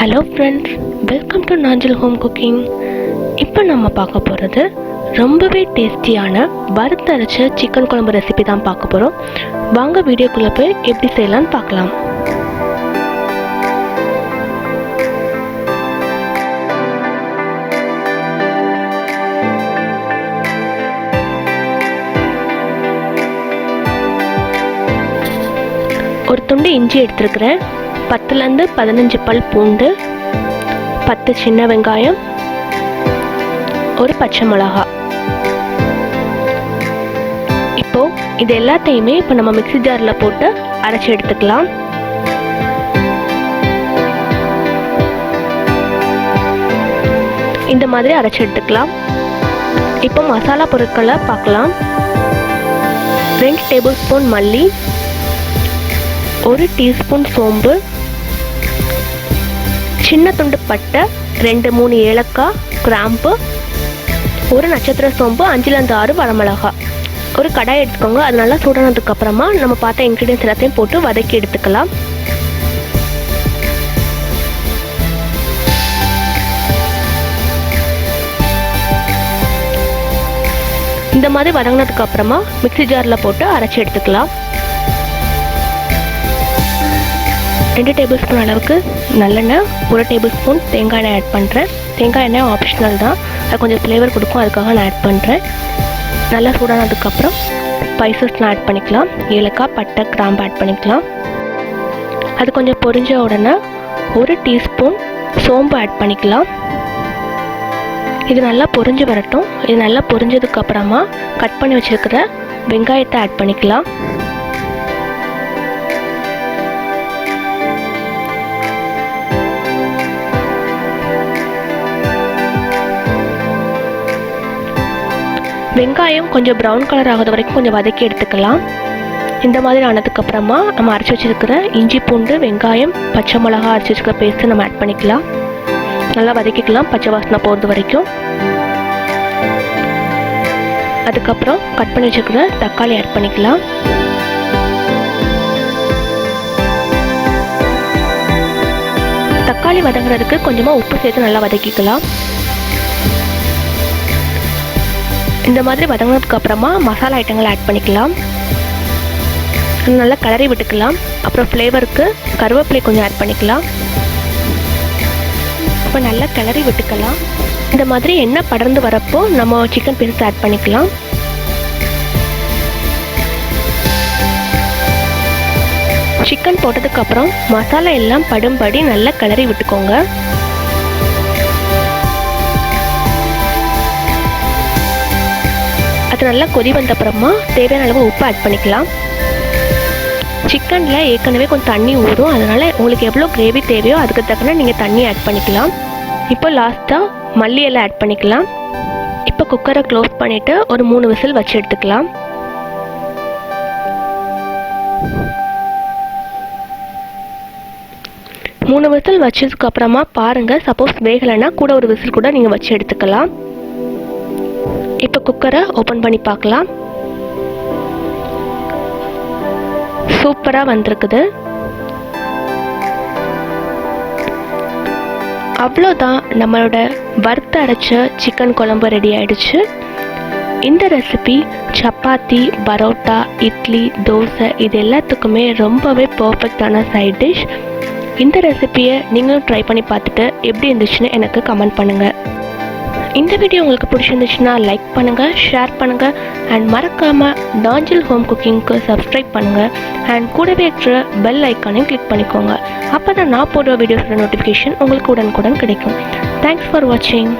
Hello friends, welcome to Nanjil Home Cooking. இப்போ நம்ம பார்க்க போகிறது ரொம்பவே டேஸ்டியான வறுத்தரைச்ச சிக்கன் குழம்பு ரெசிபி தான் பார்க்க போகிறோம். வாங்க வீடியோக்குள்ளே போய் எப்படி செய்யலாம்னு பார்க்கலாம். ஒரு துண்டு இஞ்சி எடுத்துருக்கிறேன், 10லேருந்து 15 பல் பூண்டு, 10 சின்ன வெங்காயம், ஒரு பச்சை மிளகா. இப்போ இது எல்லாத்தையுமே இப்போ நம்ம மிக்ஸி ஜாரில் போட்டு அரைச்சி எடுத்துக்கலாம். இந்த மாதிரி அரைச்சி எடுத்துக்கலாம். இப்போ மசாலா பொருட்களை பார்க்கலாம். 2 டேபிள் ஸ்பூன் மல்லி, 1 டீஸ்பூன் சோம்பு, சின்ன துண்டு பட்டை, 2-3 ஏலக்காய், கிராம்பு, ஒரு நட்சத்திர சோம்பு, 5லேருந்து 6 வரமிளகா. ஒரு கடாய் எடுத்துக்கோங்க. அது நல்லா சூடானதுக்கு அப்புறமா நம்ம பார்த்த இன்க்ரீடியன்ஸ் எல்லாத்தையும் போட்டு வதக்கி எடுத்துக்கலாம். இந்த மாதிரி வதங்கினதுக்கு அப்புறமா மிக்ஸி ஜாரில் போட்டு அரைச்சி எடுத்துக்கலாம். 2 டேபிள் ஸ்பூன் அளவுக்கு நல்லெண்ணெய், 1 டேபிள் ஸ்பூன் தேங்காய் எண்ணெய் ஆட் பண்ணுறேன். தேங்காய் எண்ணெய் ஆப்ஷனல் தான், அது கொஞ்சம் ஃப்ளேவர் கொடுக்கும், அதுக்காக நான் ஆட் பண்ணுறேன். நல்லா சூடானதுக்கப்புறம் ஸ்பைசஸ்லாம் ஆட் பண்ணிக்கலாம். ஏலக்காய், பட்டை, கிராம்பு ஆட் பண்ணிக்கலாம். அது கொஞ்சம் பொரிஞ்ச உடனே 1 டீஸ்பூன் சோம்பு ஆட் பண்ணிக்கலாம். இது நல்லா பொரிஞ்சு வரட்டும். இது நல்லா பொரிஞ்சதுக்கப்புறமா கட் பண்ணி வச்சுருக்கிற வெங்காயத்தை ஆட் பண்ணிக்கலாம். வெங்காயம் கொஞ்சம் ப்ரௌன் கலர் ஆகுது வரைக்கும் கொஞ்சம் வதக்கி எடுத்துக்கலாம். இந்த மாதிரி ஆனதுக்கப்புறமா நம்ம அரைச்சி வச்சுருக்கிற இஞ்சி பூண்டு வெங்காயம் பச்சை மிளகா அரைச்சி வச்சுருக்கிற பேஸ்ட்டு நம்ம ஆட் பண்ணிக்கலாம். நல்லா வதக்கிக்கலாம் பச்சை வாசனை போகிறது வரைக்கும். அதுக்கப்புறம் கட் பண்ணி வச்சுருக்கிற தக்காளி ஆட் பண்ணிக்கலாம். தக்காளி வதங்குறதுக்கு கொஞ்சமாக உப்பு சேர்த்து நல்லா வதக்கிக்கலாம். இந்த மாதிரி வதங்கினதுக்கு அப்புறமா மசாலா ஐட்டங்களை ஆட் பண்ணிக்கலாம். நல்லா கிளறி விட்டுக்கலாம். அப்புறம் ஃப்ளேவருக்கு கருவேப்பிலை கொஞ்சம் ஆட் பண்ணிக்கலாம். இப்போ நல்லா கிளறி விட்டுக்கலாம். இந்த மாதிரி எண்ணெய் படர்ந்து வரப்போ நம்ம சிக்கன் பீஸ் ஆட் பண்ணிக்கலாம். சிக்கன் போட்டதுக்கப்புறம் மசாலா எல்லாம் படும்படி நல்லா கிளறி விட்டுக்கோங்க. அது நல்லா கொதி வந்த அப்புறமா தேவையான அளவு உப்பு ஆட் பண்ணிக்கலாம். சிக்கனில் ஏற்கனவே கொஞ்சம் தண்ணி ஊறும், அதனால் உங்களுக்கு எவ்வளோ கிரேவி தேவையோ அதுக்கு தக்கன நீங்கள் தண்ணி ஆட் பண்ணிக்கலாம். இப்போ லாஸ்ட்டாக மல்லி எல்லாம் ஆட் பண்ணிக்கலாம். இப்போ குக்கரை க்ளோஸ் பண்ணிவிட்டு ஒரு 3 விசில் வச்சு எடுத்துக்கலாம். மூணு விசில் வச்சதுக்கப்புறமா பாருங்கள், சப்போஸ் வேகலைன்னா கூட ஒரு விசில் கூட நீங்கள் வச்சு எடுத்துக்கலாம். இப்போ குக்கரை ஓப்பன் பண்ணி பார்க்கலாம். சூப்பராக வந்திருக்குது. அவ்வளோதான், நம்மளோட வறுத்த அரைச்ச சிக்கன் குழம்பு ரெடி ஆயிடுச்சு. இந்த ரெசிபி சப்பாத்தி, பரோட்டா, இட்லி, தோசை இது எல்லாத்துக்குமே ரொம்பவே பர்ஃபெக்டான சைட் டிஷ். இந்த ரெசிபியை நீங்களும் ட்ரை பண்ணி பார்த்துட்டு எப்படி இருந்துச்சுன்னு எனக்கு கமெண்ட் பண்ணுங்கள். இந்த வீடியோ உங்களுக்கு பிடிச்சிருந்துச்சுன்னா லைக் பண்ணுங்கள், ஷேர் பண்ணுங்கள் அண்ட் மறக்காமல் நாஞ்சில் ஹோம் குக்கிங்க்கு சப்ஸ்கிரைப் பண்ணுங்கள் அண்ட் கூடவே இருக்கிற பெல் ஐக்கானையும் கிளிக் பண்ணிக்கோங்க. அப்போ தான் நான் போடுற வீடியோஸோட நோட்டிஃபிகேஷன் உங்களுக்கு உடனுக்குடன் கிடைக்கும். தேங்க்ஸ் ஃபார் வாட்சிங்.